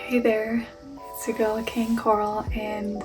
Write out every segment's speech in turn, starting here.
Hey there, it's your girl King Coral, and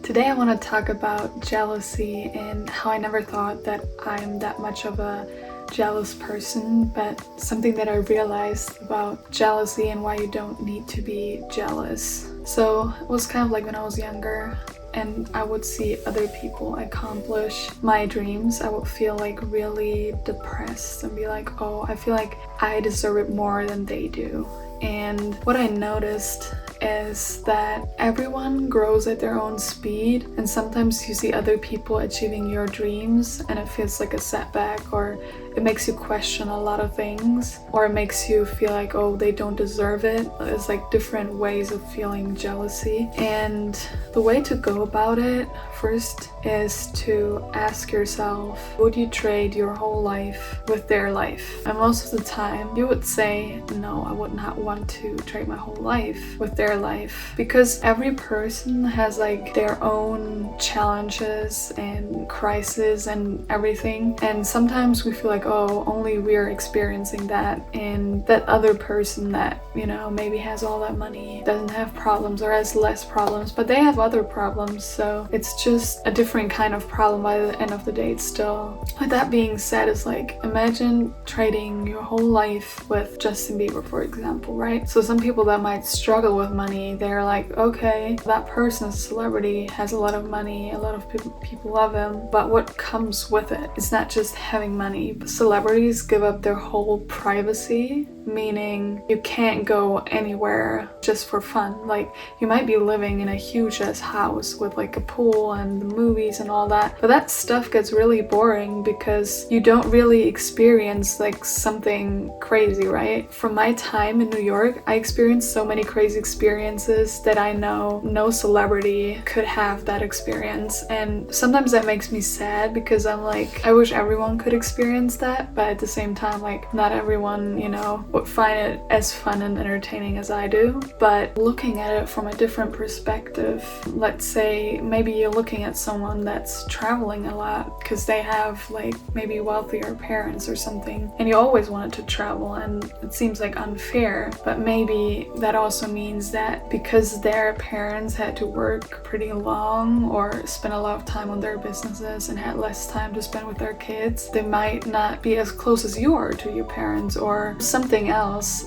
today I want to talk about jealousy and how I never thought that I'm that much of a jealous person, but something that I realized about jealousy and why you don't need to be jealous. So it was kind of like when I was younger and I would see other people accomplish my dreams, I would feel like really depressed and be like, oh, I feel like I deserve it more than they do. And what I noticed is that everyone grows at their own speed, and sometimes you see other people achieving your dreams and it feels like a setback, or it makes you question a lot of things, or it makes you feel like, oh, they don't deserve it. It's like different ways of feeling jealousy. And the way to go about it first is to ask yourself, would you trade your whole life with their life? And most of the time you would say, no, I would not want to trade my whole life with their life, because every person has like their own challenges and crises and everything, and sometimes we feel like, oh, only we're experiencing that, and that other person that, you know, maybe has all that money doesn't have problems or has less problems, but they have other problems, so it's just a different kind of problem. By the end of the day, it's still. With that being said, it's like, imagine trading your whole life with Justin Bieber, for example, right? So some people that might struggle with money, they're like, okay, that person is a celebrity, has a lot of money, a lot of people love him, but what comes with it? It's not just having money. Celebrities give up their whole privacy, meaning you can't go anywhere just for fun. Like, you might be living in a huge ass house with like a pool and the movies and all that, but that stuff gets really boring because you don't really experience like something crazy, right? From my time in New York, I experienced so many crazy experiences that I know no celebrity could have that experience, and sometimes that makes me sad because I'm like, I wish everyone could experience that, but at the same time, like, not everyone, you know, would find it as fun and entertaining as I do. But looking at it from a different perspective, let's say maybe you're looking at someone that's traveling a lot because they have like maybe wealthier parents or something, and you always wanted to travel, and it seems like unfair, but maybe that also means that because their parents had to work pretty long or spend a lot of time on their businesses and had less time to spend with their kids, they might not be as close as you are to your parents or something else.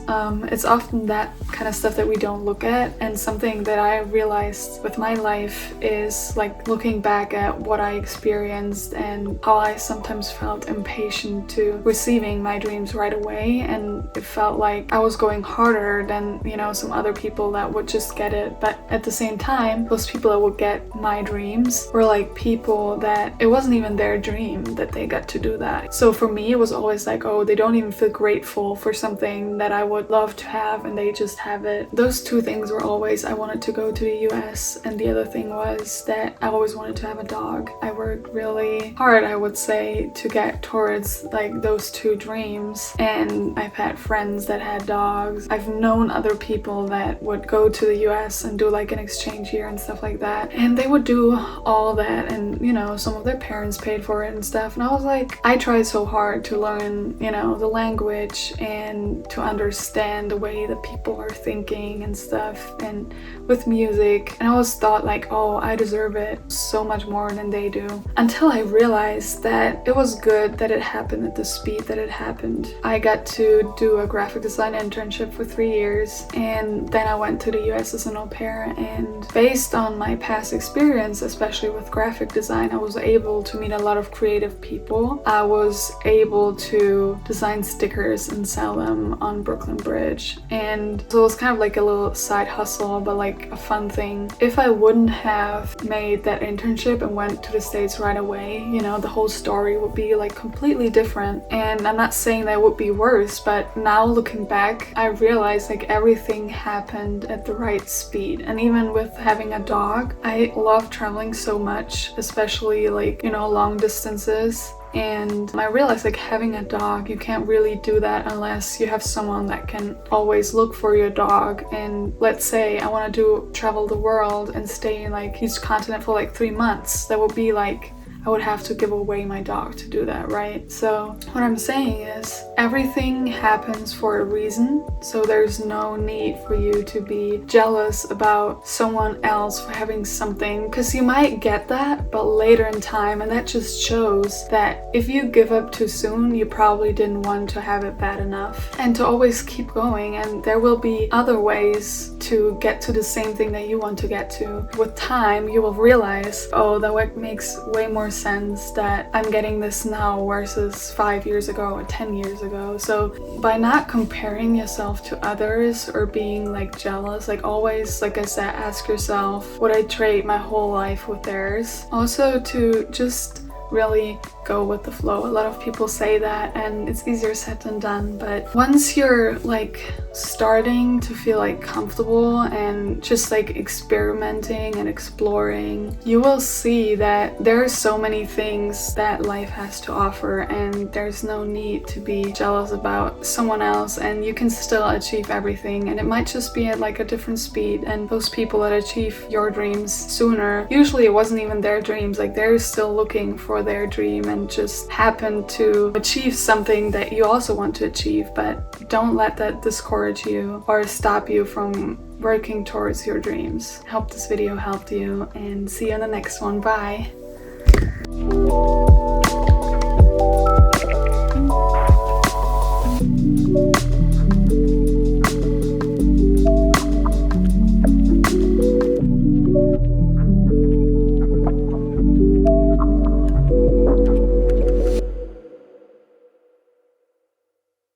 It's often that kind of stuff that we don't look at, and something that I realized with my life is like looking back at what I experienced and how I sometimes felt impatient to receiving my dreams right away, and it felt like I was going harder than, you know, some other people that would just get it. But at the same time, those people that would get my dreams were like people that it wasn't even their dream that they got to do that. So for me, it was always like, oh, they don't even feel grateful for something that I would love to have and they just have it. Those two things were always, I wanted to go to the US, and the other thing was that I always wanted to have a dog. I worked really hard, I would say, to get towards like those two dreams, and I've had friends that had dogs. I've known other people that would go to the US and do like an exchange year and stuff like that, and they would do all that, and you know, some of their parents paid for it and stuff, and I was like, I tried so hard to learn, you know, the language and to understand the way that people are thinking and stuff, and with music, and I always thought like, oh, I deserve it so much more than they do, until I realized that it was good that it happened at the speed that it happened. I got to do a graphic design internship for 3 years, and then I went to the US as an au pair, and based on my past experience, especially with graphic design, I was able to meet a lot of creative people. I was able to design stickers and sell them on Brooklyn Bridge, and so it was kind of like a little side hustle, but like a fun thing. If I wouldn't have made that internship and went to the States right away, you know, the whole story would be like completely different. And I'm not saying that would be worse, but now looking back, I realized like everything happened at the right speed. And even with having a dog, I love traveling so much, especially like, you know, long distances. And I realized like having a dog, you can't really do that unless you have someone that can always look for your dog. And let's say I want to travel the world and stay in like each continent for like 3 months. That would be like I would have to give away my dog to do that, right? So what I'm saying is everything happens for a reason, so there's no need for you to be jealous about someone else for having something, because you might get that but later in time, and that just shows that if you give up too soon, you probably didn't want to have it bad enough. And to always keep going, and there will be other ways to get to the same thing that you want to get to. With time, you will realize, oh, that makes way more sense that I'm getting this now versus 5 years ago or 10 years ago. So by not comparing yourself to others or being like jealous, like always, like I said, ask yourself, would I trade my whole life with theirs? Also to just really go with the flow. A lot of people say that, and it's easier said than done, but once you're like starting to feel like comfortable and just like experimenting and exploring, you will see that there are so many things that life has to offer, and there's no need to be jealous about someone else, and you can still achieve everything. And it might just be at like a different speed, and those people that achieve your dreams sooner, usually it wasn't even their dreams, like they're still looking for their dream and just happen to achieve something that you also want to achieve. But don't let that discourage you or stop you from working towards your dreams. I hope this video helped you, and see you in the next one. Bye.